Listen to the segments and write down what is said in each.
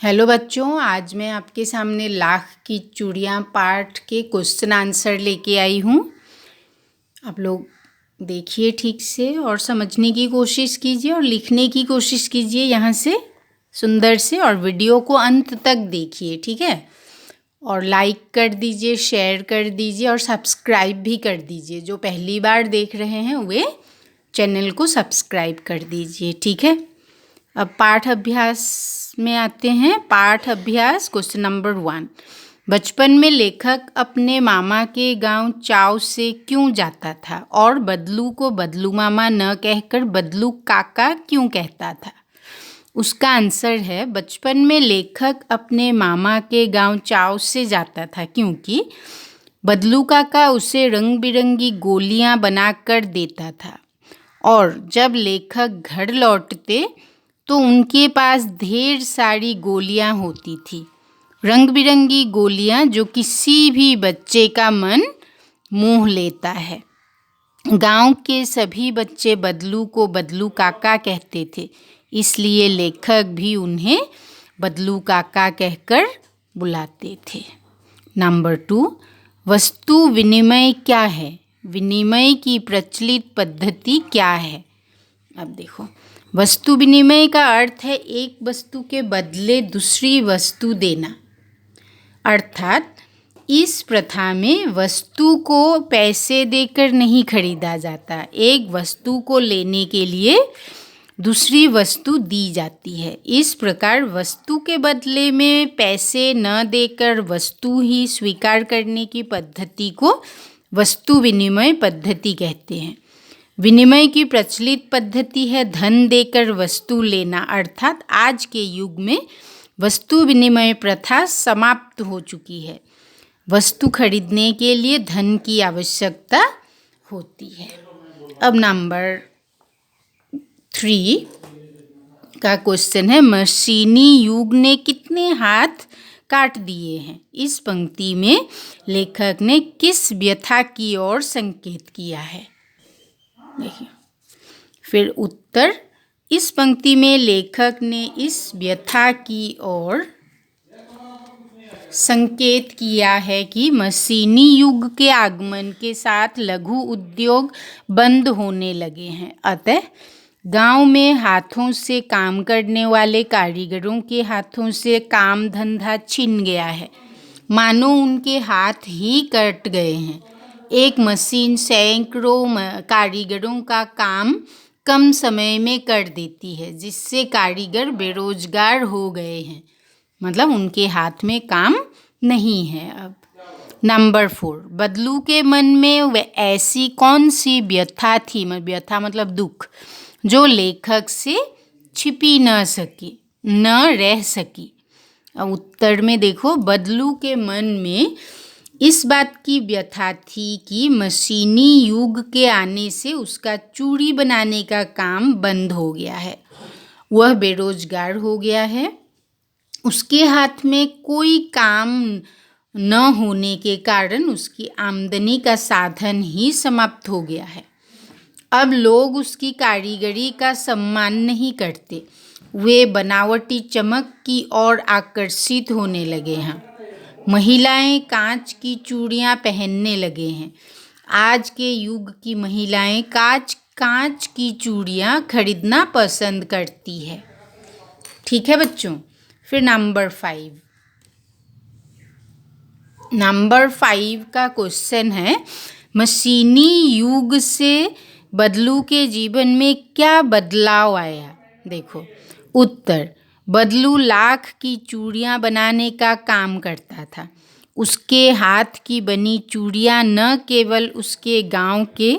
Hello बच्चों, आज मैं आपके सामने लाख की चूड़ियाँ पार्ट के क्वेश्चन आंसर लेके आई हूँ। आप लोग देखिए ठीक से और समझने की कोशिश कीजिए और लिखने की कोशिश कीजिए यहाँ से सुंदर से, और वीडियो को अंत तक देखिए, ठीक है। और लाइक कर दीजिए, शेयर कर दीजिए और सब्सक्राइब भी कर दीजिए। जो पहली बार देख रहे हैं वे चैनल को सब्सक्राइब कर दीजिए, ठीक है। अब पाठ अभ्यास में आते हैं। पाठ अभ्यास क्वेश्चन नंबर 1। बचपन में लेखक अपने मामा के गांव चाव से क्यों जाता था और बदलू को बदलू मामा न कहकर बदलू काका क्यों कहता था? उसका आंसर है, बचपन में लेखक अपने मामा के गांव चाव से जाता था क्योंकि बदलू काका उसे रंग बिरंगी गोलियां बनाकर देता था, और जब लेखक घर लौटते तो उनके पास ढेर सारी गोलियां होती थी, रंग बिरंगी गोलियां जो किसी भी बच्चे का मन मोह लेता है। गांव के सभी बच्चे बदलू को बदलू काका कहते थे, इसलिए लेखक भी उन्हें बदलू काका कहकर बुलाते थे। नंबर 2, वस्तु विनिमय क्या है? विनिमय की प्रचलित पद्धति क्या है? अब देखो, वस्तु विनिमय का अर्थ है एक वस्तु के बदले दूसरी वस्तु देना। अर्थात इस प्रथा में वस्तु को पैसे देकर नहीं खरीदा जाता, एक वस्तु को लेने के लिए दूसरी वस्तु दी जाती है। इस प्रकार वस्तु के बदले में पैसे न देकर वस्तु ही स्वीकार करने की पद्धति को वस्तु विनिमय पद्धति कहते हैं। विनिमय की प्रचलित पद्धति है धन देकर वस्तु लेना, अर्थात आज के युग में वस्तु विनिमय प्रथा समाप्त हो चुकी है। वस्तु खरीदने के लिए धन की आवश्यकता होती है। अब नंबर 3 का क्वेश्चन है, मशीनी युग ने कितने हाथ काट दिए हैं? इस पंक्ति में लेखक ने किस व्यथा की ओर संकेत किया है? देखिए, फिर उत्तर, इस पंक्ति में लेखक ने इस व्यथा की ओर संकेत किया है कि मशीनी युग के आगमन के साथ लघु उद्योग बंद होने लगे हैं, अतः गांव में हाथों से काम करने वाले कारीगरों के हाथों से काम धंधा छिन गया है, मानो उनके हाथ ही कट गए हैं। एक मशीन सैकड़ों कारीगरों का काम कम समय में कर देती है, जिससे कारीगर बेरोजगार हो गए हैं, मतलब उनके हाथ में काम नहीं है। अब नंबर 4, बदलू के मन में वह ऐसी कौन सी व्यथा थी, व्यथा मतलब दुख, जो लेखक से छिपी न रह सकी। अब उत्तर में देखो, बदलू के मन में इस बात की व्यथा थी कि मशीनी युग के आने से उसका चूड़ी बनाने का काम बंद हो गया है, वह बेरोजगार हो गया है, उसके हाथ में कोई काम न होने के कारण उसकी आमदनी का साधन ही समाप्त हो गया है। अब लोग उसकी कारीगरी का सम्मान नहीं करते, वे बनावटी चमक की ओर आकर्षित होने लगे हैं। महिलाएं कांच की चूड़ियां पहनने लगे हैं। आज के युग की महिलाएं कांच की चूड़ियां खरीदना पसंद करती है, ठीक है बच्चों। फिर नंबर 5 का क्वेश्चन है, मशीनी युग से बदलू के जीवन में क्या बदलाव आया? देखो, उत्तर, बदलू लाख की चूड़ियां बनाने का काम करता था। उसके हाथ की बनी चूड़ियां न केवल उसके गांव के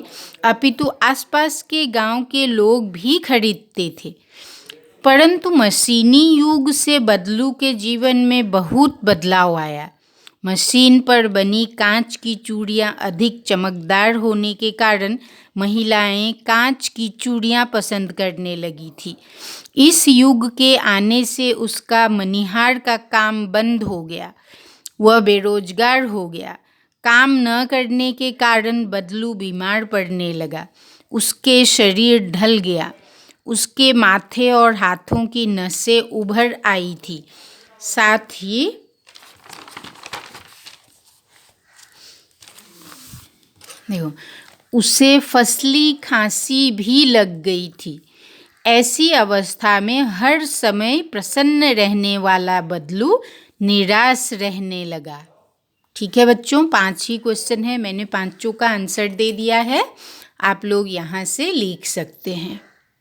अपितु आसपास के गांव के लोग भी खरीदते थे। परंतु मशीनी युग से बदलू के जीवन में बहुत बदलाव आया। मशीन पर बनी कांच की चूड़ियां अधिक चमकदार होने के कारण महिलाएं कांच की चूड़ियां पसंद करने लगी थी। इस युग के आने से उसका मनिहार का काम बंद हो गया, वह बेरोजगार हो गया। काम न करने के कारण बदलू बीमार पड़ने लगा, उसके शरीर ढल गया, उसके माथे और हाथों की नसें उभर आई थी। साथ ही देखो, उसे फसली खांसी भी लग गई थी। ऐसी अवस्था में हर समय प्रसन्न रहने वाला बदलू निराश रहने लगा। ठीक है बच्चों, 5 ही क्वेश्चन है, मैंने 5 का आंसर दे दिया है। आप लोग यहाँ से लिख सकते हैं।